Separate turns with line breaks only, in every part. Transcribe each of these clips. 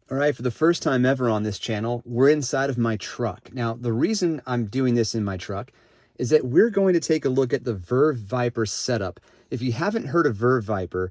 All right, for the first time ever on this channel, we're inside of my truck. Now, the reason I'm doing this in my truck is that we're going to take a look at the Verve Viper setup. If you haven't heard of Verve Viper,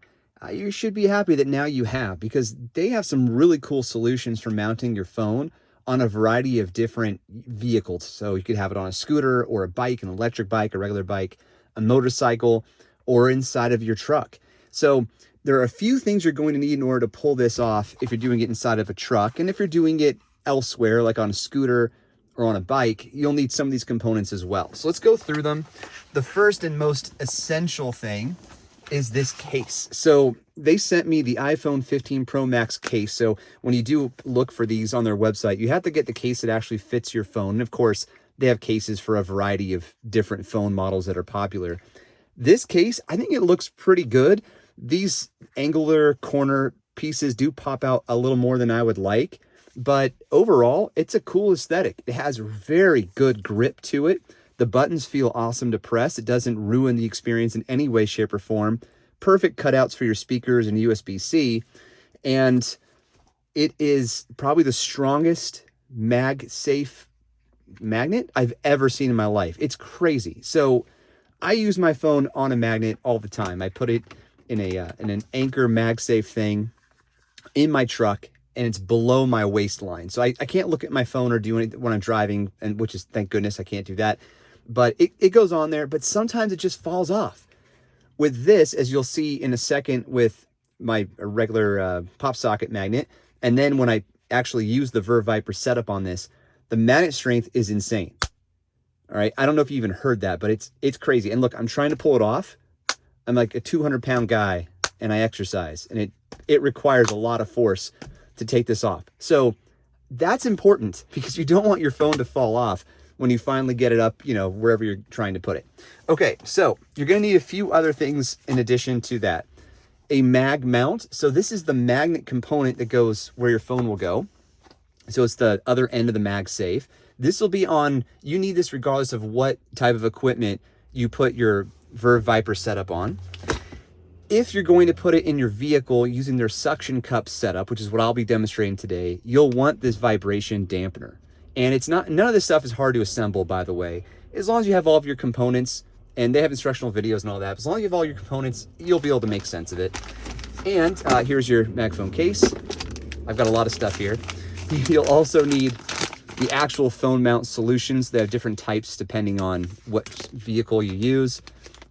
you should be happy that now you have, because they have some really cool solutions for mounting your phone on a variety of different vehicles. So you could have it on a scooter or a bike, an electric bike, a regular bike, a motorcycle, or inside of your truck. So there are a few things you're going to need in order to pull this off if you're doing it inside of a truck. And if you're doing it elsewhere, like on a scooter or on a bike, you'll need some of these components as well. So let's go through them. The first and most essential thing is this case. So they sent me the iPhone 15 Pro Max case. So when you do look for these on their website, you have to get the case that actually fits your phone. And of course, they have cases for a variety of different phone models that are popular. This case, I think it looks pretty good. These angular corner pieces do pop out a little more than I would like, but overall, it's a cool aesthetic. It has very good grip to it. The buttons feel awesome to press. It doesn't ruin the experience in any way, shape, or form. Perfect cutouts for your speakers and USB-C, and it is probably the strongest MagSafe magnet I've ever seen in my life. It's crazy. So I use my phone on a magnet all the time. I put it in an Anchor MagSafe thing in my truck, and it's below my waistline. So I can't look at my phone or do anything when I'm driving, and which is, thank goodness I can't do that. But it goes on there, but sometimes it just falls off. With this, as you'll see in a second with my regular pop socket magnet, and then when I actually use the Verve Viper setup on this, the magnet strength is insane. All right, I don't know if you even heard that, but it's crazy. And look, I'm trying to pull it off. I'm like a 200-pound guy, and I exercise, and it requires a lot of force to take this off. So that's important, because you don't want your phone to fall off when you finally get it up, wherever you're trying to put it. Okay, so you're going to need a few other things in addition to that. A mag mount. So this is the magnet component that goes where your phone will go. So it's the other end of the MagSafe. This will be on, you need this regardless of what type of equipment you put your Verve Viper setup on. If you're going to put it in your vehicle using their suction cup setup, which is what I'll be demonstrating today, you'll want this vibration dampener. And it's not, none of this stuff is hard to assemble, by the way. As long as you have all of your components, and they have instructional videos and all that, as long as you have all your components, you'll be able to make sense of it. And here's your MagPhone case. I've got a lot of stuff here. You'll also need the actual phone mount solutions. They have different types depending on what vehicle you use.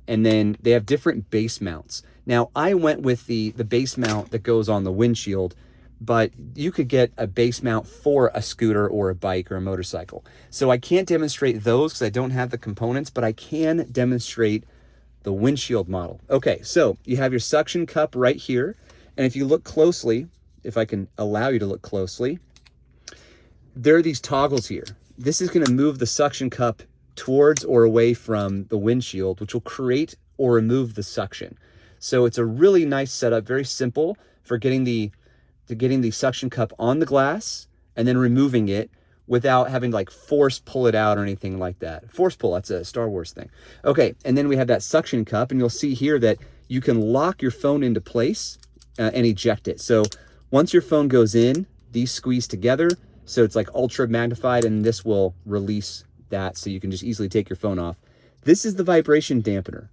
And then they have different base mounts. Now, I went with the base mount that goes on the windshield, but you could get a base mount for a scooter or a bike or a motorcycle. So I can't demonstrate those because I don't have the components, but I can demonstrate the windshield model. Okay, so you have your suction cup right here. And if you look closely, if I can allow you to look closely, there are these toggles here. This is going to move the suction cup towards or away from the windshield, which will create or remove the suction. So it's a really nice setup, very simple for getting the suction cup on the glass and then removing it without having to like force pull it out or anything like that. Force pull, that's a Star Wars thing. Okay, and then we have that suction cup, and you'll see here that you can lock your phone into place and eject it. So once your phone goes in, these squeeze together, so it's like ultra magnified, and this will release that so you can just easily take your phone off. This is the vibration dampener.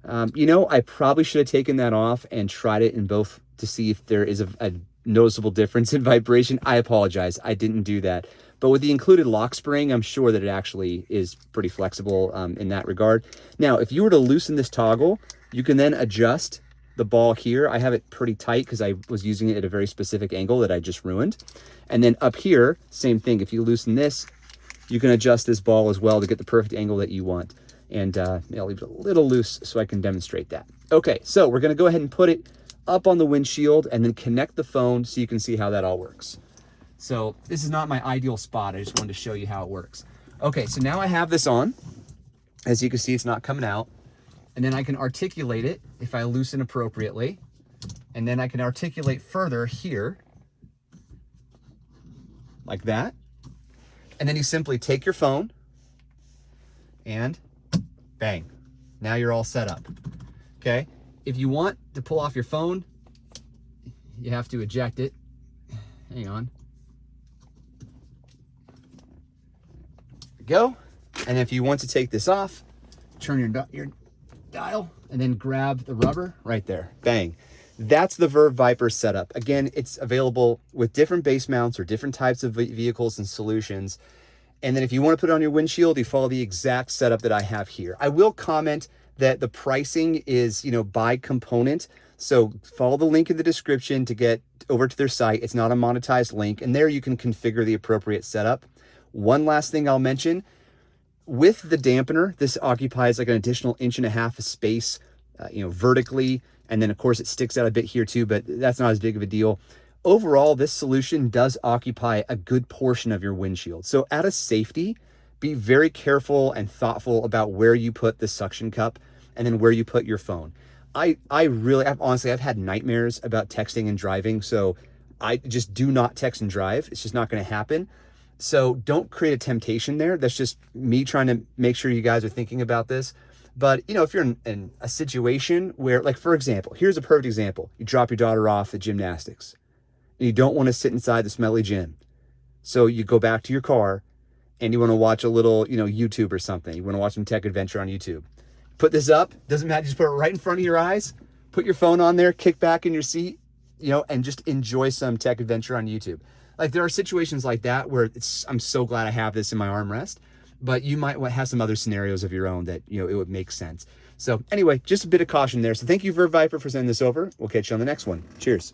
I probably should have taken that off and tried it in both to see if there is a noticeable difference in vibration. I apologize, I didn't do that. But with the included lock spring, I'm sure that it actually is pretty flexible in that regard. Now, if you were to loosen this toggle, you can then adjust the ball here. I have it pretty tight because I was using it at a very specific angle that I just ruined. And then up here, same thing. If you loosen this, you can adjust this ball as well to get the perfect angle that you want. And I'll leave it a little loose so I can demonstrate that. Okay, so we're gonna go ahead and put it up on the windshield and then connect the phone so you can see how that all works. So this is not my ideal spot. I just wanted to show you how it works. Okay, so now I have this on. As you can see, it's not coming out. And then I can articulate it if I loosen appropriately. And then I can articulate further here, like that. And then you simply take your phone and bang, now you're all set up. Okay, if you want to pull off your phone, you have to eject it Hang on. Go. And if you want to take this off, turn your dial and then grab the rubber right there. Bang. That's the Verve Viper setup. Again, it's available with different base mounts or different types of vehicles and solutions. And then if you want to put it on your windshield, you follow the exact setup that I have here. I will comment that the pricing is, by component. So follow the link in the description to get over to their site. It's not a monetized link, and there you can configure the appropriate setup. One last thing I'll mention, with the dampener, this occupies like an additional 1.5 inches of space, vertically. And then of course it sticks out a bit here too, but that's not as big of a deal. Overall, this solution does occupy a good portion of your windshield. So out of safety, be very careful and thoughtful about where you put the suction cup and then where you put your phone. I've had nightmares about texting and driving. So I just do not text and drive. It's just not going to happen. So don't create a temptation there. That's just me trying to make sure you guys are thinking about this. But, if you're in a situation where, like, for example, here's a perfect example. You drop your daughter off at gymnastics and you don't want to sit inside the smelly gym. So you go back to your car and you want to watch a little, YouTube or something. You want to watch some tech adventure on YouTube. Put this up. Doesn't matter. Just put it right in front of your eyes. Put your phone on there, kick back in your seat, and just enjoy some tech adventure on YouTube. Like, there are situations like that where I'm so glad I have this in my armrest. But you might have some other scenarios of your own that, it would make sense. So anyway, just a bit of caution there. So thank you, Verve Viper, for sending this over. We'll catch you on the next one. Cheers.